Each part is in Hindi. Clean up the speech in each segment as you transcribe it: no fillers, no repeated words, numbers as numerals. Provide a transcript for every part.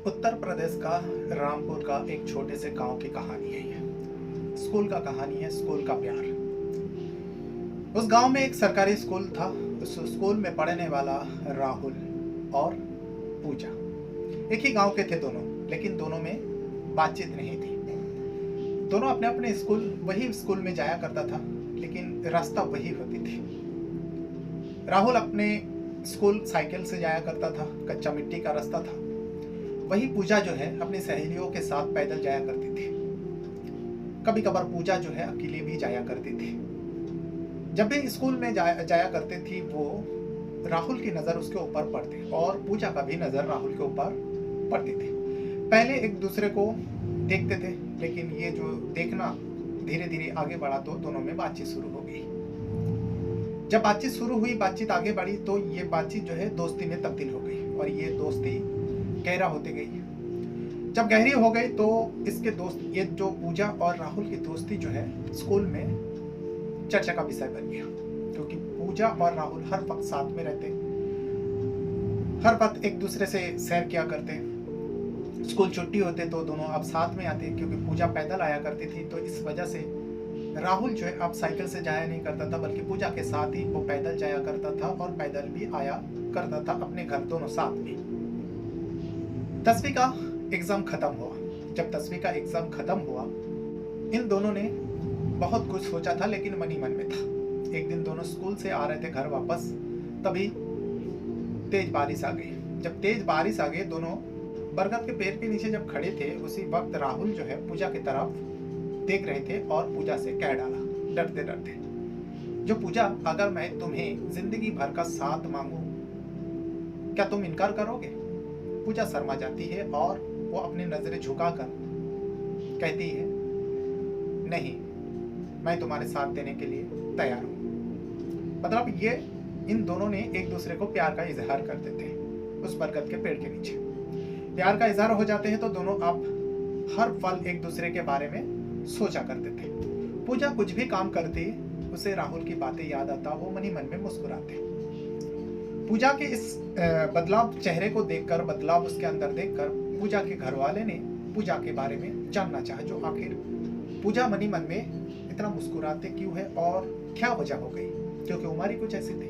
उत्तर प्रदेश का रामपुर का एक छोटे से गांव की कहानी है ये। स्कूल का कहानी है, स्कूल का प्यार। उस गांव में एक सरकारी स्कूल था। उस स्कूल में पढ़ने वाला राहुल और पूजा एक ही गांव के थे दोनों, लेकिन दोनों में बातचीत नहीं थी। दोनों अपने अपने वही स्कूल में जाया करता था, लेकिन रास्ता वही होती थी। राहुल अपने स्कूल साइकिल से जाया करता था, कच्चा मिट्टी का रास्ता था। वही पूजा जो है अपनी सहेलियों के साथ पैदल जाया करती थी। कभी कभार पूजा जो है अकेले भी जाया करती थी। जब भी स्कूल में जाया करती थी, वो राहुल की नज़र उसके ऊपर पड़ती और पूजा का भी नज़र राहुल के ऊपर पड़ती थी। पहले एक दूसरे को देखते थे, लेकिन ये जो देखना धीरे धीरे आगे बढ़ा तो दोनों में बातचीत शुरू हो गई। जब बातचीत शुरू हुई, बातचीत आगे बढ़ी, तो ये बातचीत जो है दोस्ती में तब्दील हो गई और ये दोस्ती गहरा होती गई। जब गहरी हो गई तो ये जो पूजा और राहुल की दोस्ती जो है स्कूल में चर्चा का विषय बन गया, क्योंकि पूजा और राहुल हर वक्त साथ में रहते, हर वक्त एक दूसरे से सैर किया करते। स्कूल छुट्टी होते तो दोनों अब साथ में आते, क्योंकि पूजा पैदल आया करती थी, तो इस वजह से राहुल जो है अब साइकिल से जाया नहीं करता था, बल्कि पूजा के साथ ही वो पैदल जाया करता था और पैदल भी आया करता था अपने घर, दोनों साथ में। 10वीं का एग्जाम खत्म हुआ। जब 10वीं का एग्जाम खत्म हुआ, इन दोनों ने बहुत कुछ सोचा था, लेकिन मन ही मन में था। एक दिन दोनों स्कूल से आ रहे थे घर वापस, तभी तेज बारिश आ गई। जब तेज बारिश आ गई, दोनों बरगद के पेड़ के नीचे जब खड़े थे, उसी वक्त राहुल जो है पूजा की तरफ देख रहे थे और पूजा से कह डाला डरते डरते, जो पूजा, अगर मैं तुम्हें जिंदगी भर का साथ मांगू, क्या तुम इनकार करोगे? पूजा शर्मा जाती है और वो अपनी नजरें झुकाकर कहती है, नहीं, मैं तुम्हारे साथ देने के लिए तैयार हूं। मतलब ये इन दोनों ने एक दूसरे को प्यार का इजहार करते थे उस बरगद के पेड़ के नीचे। प्यार का इजहार हो जाते हैं तो दोनों अब हर पल एक दूसरे के बारे में सोचा करते थे। पूजा कुछ भी काम करती, उसे राहुल की बातें याद आता, वो मन ही मन में मुस्कुराते। पूजा के इस बदलाव चेहरे को देखकर, बदलाव उसके अंदर देखकर, पूजा के घर वाले ने पूजा के बारे में जानना चाहा, जो आखिर पूजा मन ही मन में इतना मुस्कुराते क्यों है और क्या वजह हो गई, क्योंकि उम्र ही कुछ ऐसी थी।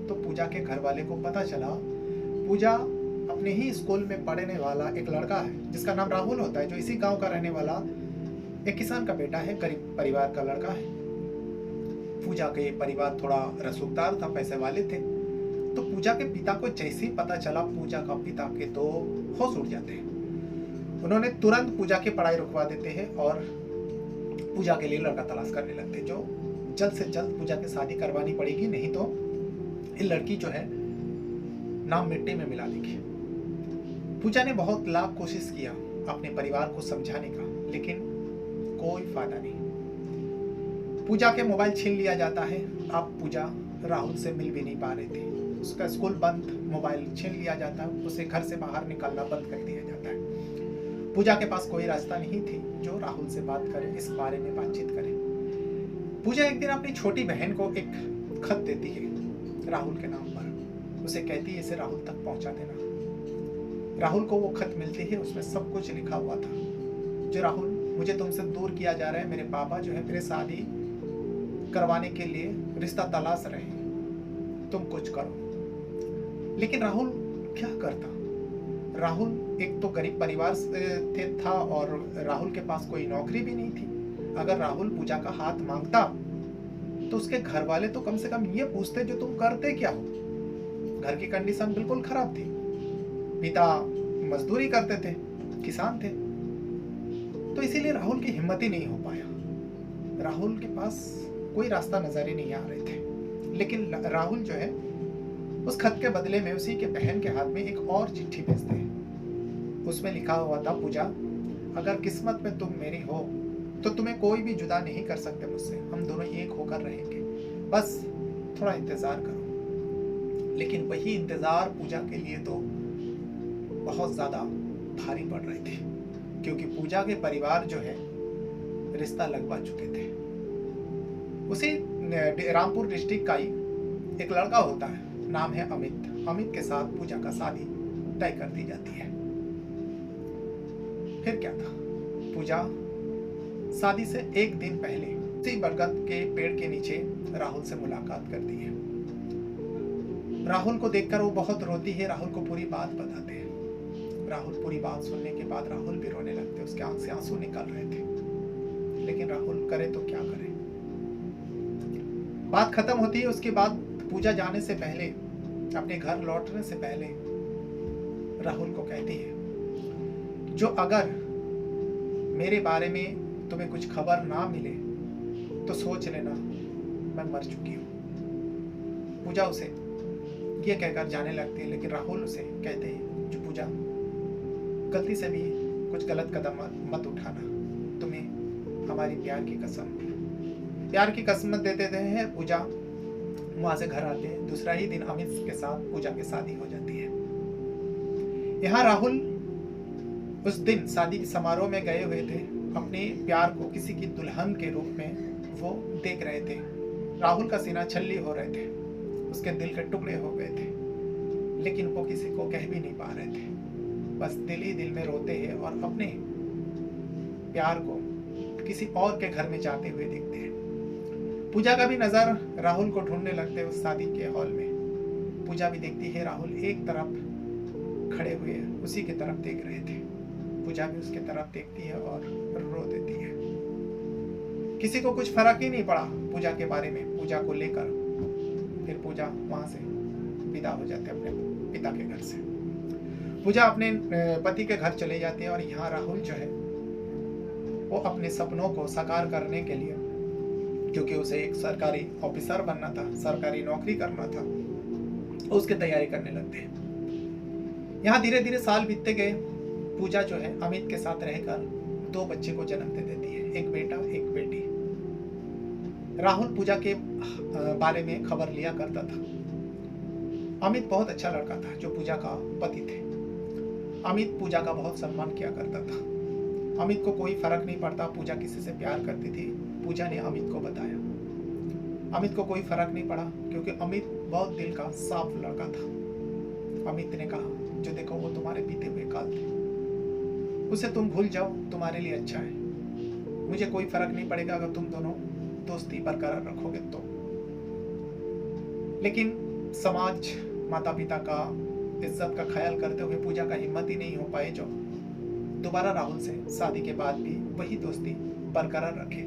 तो पूजा के घर वाले को पता चला, पूजा अपने ही स्कूल में पढ़ने वाला एक लड़का है जिसका नाम राहुल होता है, जो इसी गांव का रहने वाला एक किसान का बेटा है, गरीब परिवार का लड़का है। पूजा के परिवार थोड़ा रसूखदार था, पैसे वाले थे। तो पूजा के पिता को जैसे ही पता चला, पूजा का पिता के तो होश उड़ जाते हैं। उन्होंने तुरंत पूजा की पढ़ाई रुकवा देते हैं और पूजा के लिए लड़का तलाश करने लगते, जो जल्द से जल्द पूजा की शादी करवानी पड़ेगी, नहीं तो ये लड़की जो है नाम मिट्टी में मिला देगी। पूजा ने बहुत लाख कोशिश किया अपने परिवार को समझाने का, लेकिन कोई फायदा नहीं। पूजा के मोबाइल छीन लिया जाता है। अब पूजा राहुल से मिल भी नहीं पा रहे थे। उसका स्कूल बंद, मोबाइल छीन लिया जाता है, उसे घर से बाहर निकलना बंद कर दिया जाता है। पूजा के पास कोई रास्ता नहीं थी जो राहुल से बात करे, इस बारे में बातचीत करे। पूजा एक दिन अपनी छोटी बहन को एक खत देती है राहुल के नाम पर। उसे कहती है, इसे राहुल तक पहुंचा देना। राहुल को वो खत मिलती है, उसमें सब कुछ लिखा हुआ था, जो राहुल, मुझे तुमसे दूर किया जा रहा है। मेरे पापा जो है मेरे शादी करवाने के लिए रिश्ता तलाश रहे हैं, तुम कुछ करो। लेकिन राहुल क्या करता? राहुल एक तो गरीब परिवार से था और राहुल के पास कोई नौकरी भी नहीं थी। अगर राहुल पूजा का हाथ मांगता तो उसके घर वाले तो कम से कम ये पूछते, जो तुम करते क्या हो? घर की कंडीशन बिल्कुल खराब थी। पिता मजदूरी करते थे, किसान थे, तो इसीलिए राहुल की हिम्मत ही नहीं हो पाया। राहुल के पास कोई रास्ता नजर ही नहीं आ रहे थे। लेकिन राहुल जो है उस खत के बदले में उसी के बहन के हाथ में एक और चिट्ठी भेजते हैं। उसमें लिखा हुआ था, पूजा, अगर किस्मत में तुम मेरी हो तो तुम्हें कोई भी जुदा नहीं कर सकते मुझसे। हम दोनों एक होकर रहेंगे, बस थोड़ा इंतजार करो। लेकिन वही इंतजार पूजा के लिए तो बहुत ज्यादा भारी पड़ रहे थे, क्योंकि पूजा के परिवार जो है रिश्ता लगवा चुके थे। उसी रामपुर डिस्ट्रिक्ट का ही एक लड़का होता है, नाम है अमित। अमित के साथ पूजा का शादी तय कर दी जाती है। फिर क्या था, पूजा शादी से एक दिन पहले उसी बरगद के पेड़ के नीचे राहुल से मुलाकात करती है। राहुल को देखकर वो बहुत रोती है, राहुल को पूरी बात बताते हैं। राहुल पूरी बात सुनने के बाद राहुल भी रोने लगते, उसके आंख से आंसू निकल रहे थे। लेकिन राहुल करे तो क्या करे। बात खत्म होती है। उसके बाद पूजा जाने से पहले, अपने घर लौटने से पहले राहुल को कहती है, जो अगर मेरे बारे में तुम्हें कुछ खबर ना मिले तो सोच लेना मैं मर चुकी हूँ। पूजा उसे ये कहकर जाने लगती है, लेकिन राहुल उसे कहते हैं, जो पूजा गलती से भी कुछ गलत कदम मत उठाना, तुम्हें हमारी प्यार की कसम दे देते हैं। पूजा वहां से घर आते हैं। दूसरा ही दिन अमित के साथ पूजा की शादी हो जाती है। यहाँ राहुल उस दिन शादी के समारोह में गए हुए थे, अपने प्यार को किसी की दुल्हन के रूप में वो देख रहे थे। राहुल का सीना छल्ली हो रहे थे, उसके दिल के टुकड़े हो गए थे, लेकिन वो किसी को कह भी नहीं पा रहे थे। बस दिल ही दिल में रोते हैं और अपने प्यार को किसी और के घर में जाते हुए देखते हैं। पूजा का भी नजर राहुल को ढूंढने लगते हैं उस शादी के हॉल में। पूजा भी देखती है राहुल एक तरफ खड़े हुए उसी की तरफ देख रहे थे। पूजा भी उसके तरफ देखती है और रो देती है। किसी को कुछ फर्क ही नहीं पड़ा पूजा के बारे में, पूजा को लेकर। फिर पूजा वहां से विदा हो जाते अपने पिता के घर से। पूजा अपने पति के घर चले जाते हैं और यहाँ राहुल जो है वो अपने सपनों को साकार करने के लिए, क्योंकि उसे एक सरकारी ऑफिसर बनना था, सरकारी नौकरी करना था, उसकी तैयारी करने लगते हैं। यहाँ धीरे धीरे साल बीतते गए। पूजा जो है अमित के साथ रहकर 2 बच्चे को जन्म दे देती है, एक बेटा एक बेटी। राहुल पूजा के बारे में खबर लिया करता था। अमित बहुत अच्छा लड़का था जो पूजा का पति थे। अमित पूजा का बहुत सम्मान किया करता था। अमित को कोई फर्क नहीं पड़ता पूजा किसी से प्यार करती थी। पूजा ने अमित को बताया। अमित को कोई फर्क नहीं पड़ा, क्योंकि अमित बहुत दिल का साफ लड़का था। अमित ने कहा, जो देखो वो तुम्हारे बीते हुए काल थे, उसे तुम भूल जाओ, तुम्हारे लिए अच्छा है। मुझे कोई फर्क नहीं पड़ेगा अगर तुम दोनों दोस्ती बरकरार रखोगे तो। लेकिन समाज, माता पिता का इज्जत का ख्याल करते हुए पूजा का हिम्मत ही नहीं हो पाए जो दोबारा राहुल से शादी के बाद भी वही दोस्ती बरकरार रखे,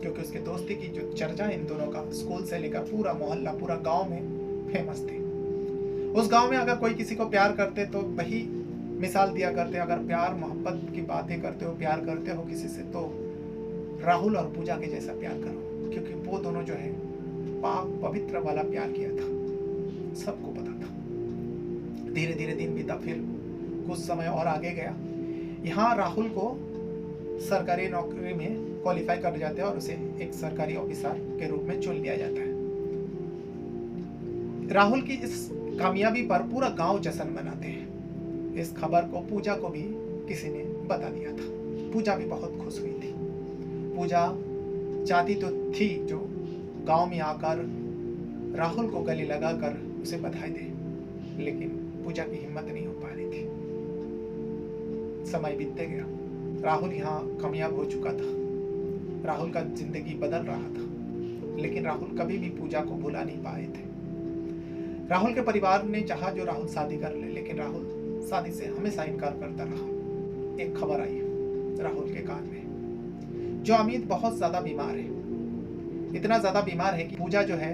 क्योंकि उसके दोस्ती की जो चर्चा इन दोनों का स्कूल से लेकर पूरा मोहल्ला, पूरा गांव में फेमस थी। उस गांव में अगर कोई किसी को प्यार करते तो वही मिसाल दिया करते, अगर प्यार मोहब्बत की बातें करते हो, प्यार करते हो किसी से, तो राहुल और पूजा के जैसा प्यार करो, क्योंकि वो दोनों जो है पाक पवित्र वाला प्यार किया था, सबको पता था। धीरे धीरे दिन बीता, फिर कुछ समय और आगे गया। यहाँ राहुल को सरकारी नौकरी में क्वालिफाई कर जाते हैं और उसे एक सरकारी ऑफिसर के रूप में चुन लिया जाता है। राहुल की इस कामयाबी पर पूरा गांव जश्न मनाते हैं। इस खबर को पूजा को भी किसी ने बता दिया था। पूजा भी बहुत खुश हुई थी। पूजा चाहती तो थी जो गांव में आकर राहुल को गले लगाकर उसे बधाई दे, लेकिन पूजा की हिम्मत नहीं हो पा रही थी। समय बीतते गया। राहुल यहाँ कामयाब हो चुका था। राहुल का जिंदगी बदल रहा था, लेकिन राहुल कभी भी पूजा को भुला नहीं पाए थे। राहुल के परिवार ने चाहा जो राहुल शादी कर ले, लेकिन राहुल शादी से हमेशा इनकार करता रहा। एक खबर आई राहुल के कान में, जो अमित बहुत ज्यादा बीमार है। इतना ज्यादा बीमार है कि पूजा जो है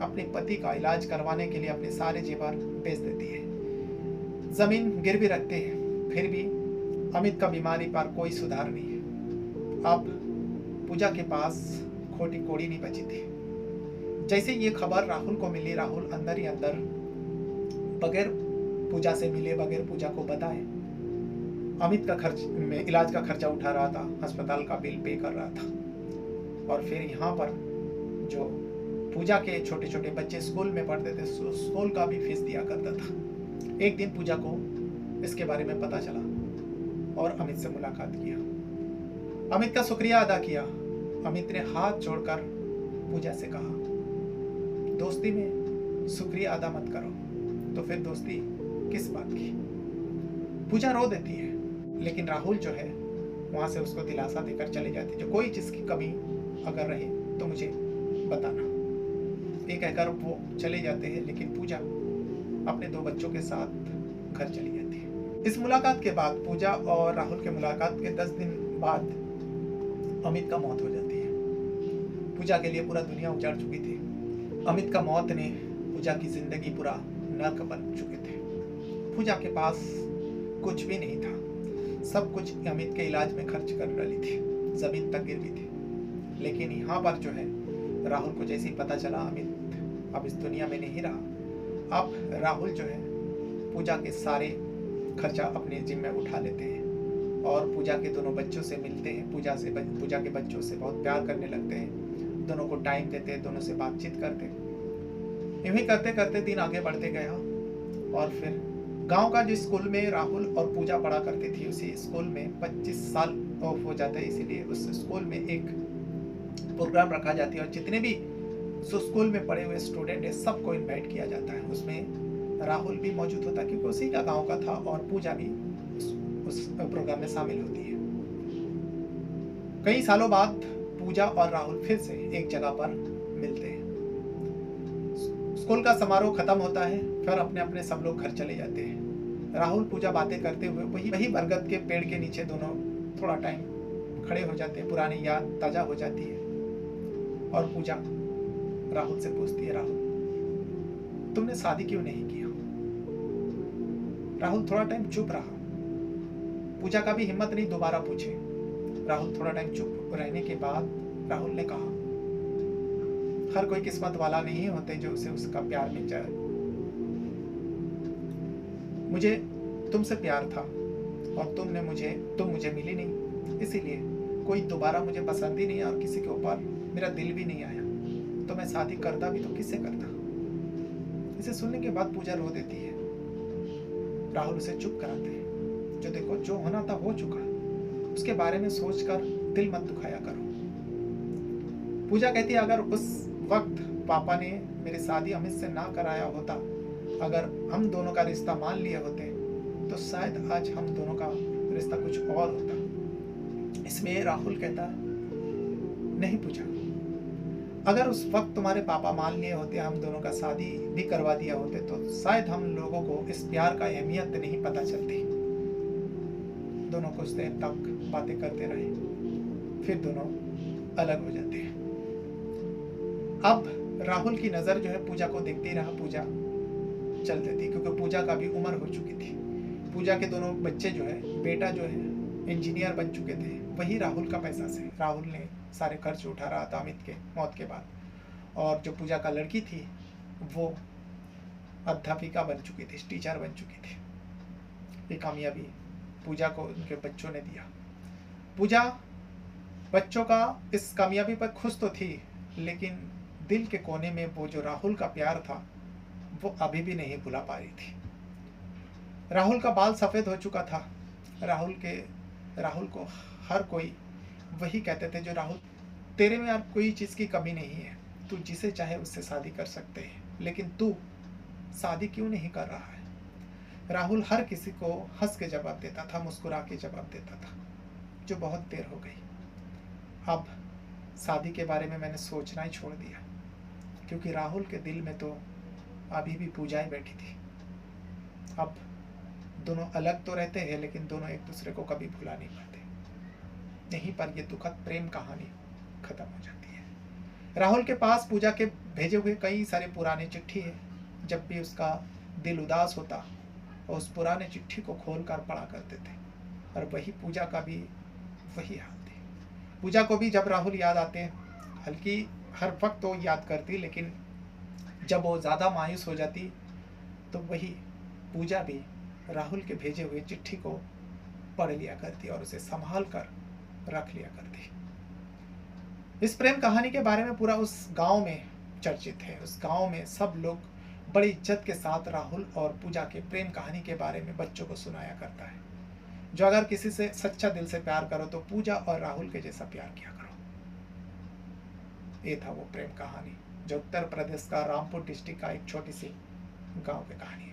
अपने पति का इलाज करवाने के लिए अपने सारे जेवर बेच देती है, जमीन गिरवी रखते हैं, फिर भी अमित का बीमारी पर कोई सुधार नहीं है। अब पूजा के पास खोटी कोड़ी नहीं बची थी। जैसे ये खबर राहुल को मिली, राहुल अंदर ही अंदर बगैर पूजा से मिले, बगैर पूजा को बताए अमित का खर्च में इलाज का खर्चा उठा रहा था, अस्पताल का बिल पे कर रहा था। और फिर यहाँ पर जो पूजा के छोटे छोटे बच्चे स्कूल में पढ़ते थे, स्कूल का भी फीस दिया करता था। एक दिन पूजा को इसके बारे में पता चला और अमित से मुलाकात किया। अमित का शुक्रिया अदा किया। अमित ने हाथ जोड़कर पूजा से कहा, दोस्ती में शुक्रिया अदा मत करो तो फिर दोस्ती किस बात की। पूजा रो देती है, लेकिन राहुल जो है वहाँ से उसको दिलासा देकर चले जाते, जो कोई चीज़ की कमी अगर रहे तो मुझे बताना। ये कहकर वो चले जाते हैं, लेकिन पूजा अपने 2 बच्चों के साथ घर चली जाती है। इस मुलाकात के बाद, पूजा और राहुल के मुलाकात के 10 दिन बाद अमित का मौत हो जाती है। पूजा के लिए पूरा दुनिया उजाड़ चुकी थी। अमित का मौत ने पूजा की जिंदगी पूरा नर्क बन चुके थे। पूजा के पास कुछ भी नहीं था, सब कुछ अमित के इलाज में खर्च कर डाली थी, जमीन तक गिर गई थी। लेकिन यहाँ पर जो है राहुल को जैसे ही पता चला अमित अब इस दुनिया में नहीं रहा, अब राहुल जो है पूजा के सारे खर्चा अपने जिम्मे उठा लेते हैं और पूजा के दोनों बच्चों से मिलते हैं, पूजा के बच्चों से बहुत प्यार करने लगते हैं, दोनों को टाइम देते हैं, दोनों से बातचीत करते। यूं ही करते करते दिन आगे बढ़ते गया और फिर गांव का जिस स्कूल में राहुल और पूजा पढ़ा करती थी, उसी स्कूल में 25 साल ऑफ हो जाता है, इसीलिए उस स्कूल में एक प्रोग्राम रखा जाती है और जितने भी जो स्कूल में पढ़े हुए स्टूडेंट है सबको इनवाइट किया जाता है। उसमें राहुल भी मौजूद होता है क्योंकि उसी का गांव का था और पूजा भी उस प्रोग्राम में शामिल होती है। कई सालों बाद पूजा और राहुल फिर से एक जगह पर मिलते हैं। स्कूल का समारोह खत्म होता है, फिर अपने अपने सब लोग घर चले जाते हैं। राहुल पूजा बातें करते हुए वही बरगद के पेड़ के नीचे दोनों थोड़ा टाइम खड़े हो जाते हैं, पुरानी याद ताजा हो जाती है और पूजा राहुल से पूछती है, राहुल तुमने शादी क्यों नहीं किया? राहुल थोड़ा टाइम चुप रहा। पूजा का भी हिम्मत नहीं दोबारा पूछे। राहुल थोड़ा टाइम चुप रहने के बाद राहुल ने कहा, हर कोई किस्मत वाला नहीं होते जो उसे उसका प्यार मिल जाए। मुझे तुमसे प्यार था और तुम मुझे मिली नहीं, इसीलिए कोई दोबारा मुझे पसंद ही नहीं और किसी के ऊपर मेरा दिल भी नहीं आया, तो मैं शादी करता भी तो किससे करता। इसे सुनने के बाद पूजा रो देती है। राहुल उसे चुप कराते हैं, जो देखो जो होना था हो चुका, उसके बारे में सोचकर दिल मत दुखाया करो। पूजा कहती है, अगर उस वक्त पापा ने मेरी शादी अमित से ना कराया होता, अगर हम दोनों का रिश्ता मान लिए होते तो शायद आज हम दोनों का रिश्ता कुछ और होता। इसमें राहुल कहता, नहीं पूजा, अगर उस वक्त तुम्हारे पापा मान लिए होते, हम दोनों का शादी भी करवा दिया होते, तो शायद हम लोगों को इस प्यार का अहमियत नहीं पता चलती। दोनों कुछ देर तक बातें करते रहे, फिर दोनों अलग हो जाते हैं। अब राहुल की नजर जो है पूजा को देखती रहा, पूजा चल देती क्योंकि पूजा का भी उम्र हो चुकी थी। पूजा के दोनों बच्चे जो है, बेटा जो है इंजीनियर बन चुके थे, वही राहुल का पैसा से राहुल ने सारे खर्च उठा रहा था अमित के मौत के बाद। और जो पूजा का लड़की थी वो अध्यापिका बन चुकी थी, टीचर बन चुकी थी। ये कामयाबी पूजा को उनके बच्चों ने दिया। पूजा बच्चों का इस कामयाबी पर खुश तो थी, लेकिन दिल के कोने में वो जो राहुल का प्यार था वो अभी भी नहीं भुला पा रही थी। राहुल का बाल सफ़ेद हो चुका था। राहुल को हर कोई वही कहते थे, जो राहुल तेरे में यार कोई चीज़ की कमी नहीं है, तू जिसे चाहे उससे शादी कर सकते हैं, लेकिन तू शादी क्यों नहीं कर रहा है? राहुल हर किसी को हंस के जवाब देता था, मुस्कुरा के जवाब देता था, जो बहुत देर हो गई। अब शादी के बारे में मैंने सोचना ही छोड़ दिया, क्योंकि राहुल के दिल में तो अभी भी पूजाएं बैठी थी। अब दोनों अलग तो रहते हैं, लेकिन दोनों एक दूसरे को कभी भुला नहीं पाते। यहीं पर ये दुखद प्रेम कहानी खत्म हो जाती है। राहुल के पास पूजा के भेजे हुए कई सारे पुराने चिट्ठी है। जब भी उसका दिल उदास होता और उस पुराने चिट्ठी को खोलकर पढ़ा करते थे, और वही पूजा का भी वही हाल थी। पूजा को भी जब राहुल याद आते, हल्की हर वक्त तो याद करती, लेकिन जब वो ज़्यादा मायूस हो जाती तो वही पूजा भी राहुल के भेजे हुए चिट्ठी को पढ़ लिया करती और उसे संभाल कर रख लिया करती। इस प्रेम कहानी के बारे में पूरा उस गांव में चर्चित है। उस गांव में सब लोग बड़ी इज्जत के साथ राहुल और पूजा के प्रेम कहानी के बारे में बच्चों को सुनाया करता है, जो अगर किसी से सच्चा दिल से प्यार करो तो पूजा और राहुल के जैसा प्यार किया करो। ये था वो प्रेम कहानी जो उत्तर प्रदेश का रामपुर डिस्ट्रिक्ट का एक छोटी सी गांव की कहानी है।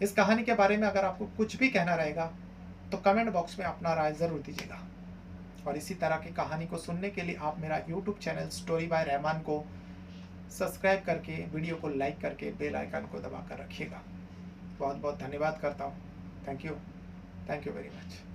इस कहानी के बारे में अगर आपको कुछ भी कहना रहेगा तो कमेंट बॉक्स में अपना राय ज़रूर दीजिएगा। और इसी तरह की कहानी को सुनने के लिए आप मेरा YouTube channel story by Rahman को सब्सक्राइब करके, वीडियो को लाइक करके बेल आइकन को दबा कर रखिएगा। बहुत बहुत धन्यवाद करता हूँ। Thank you very much.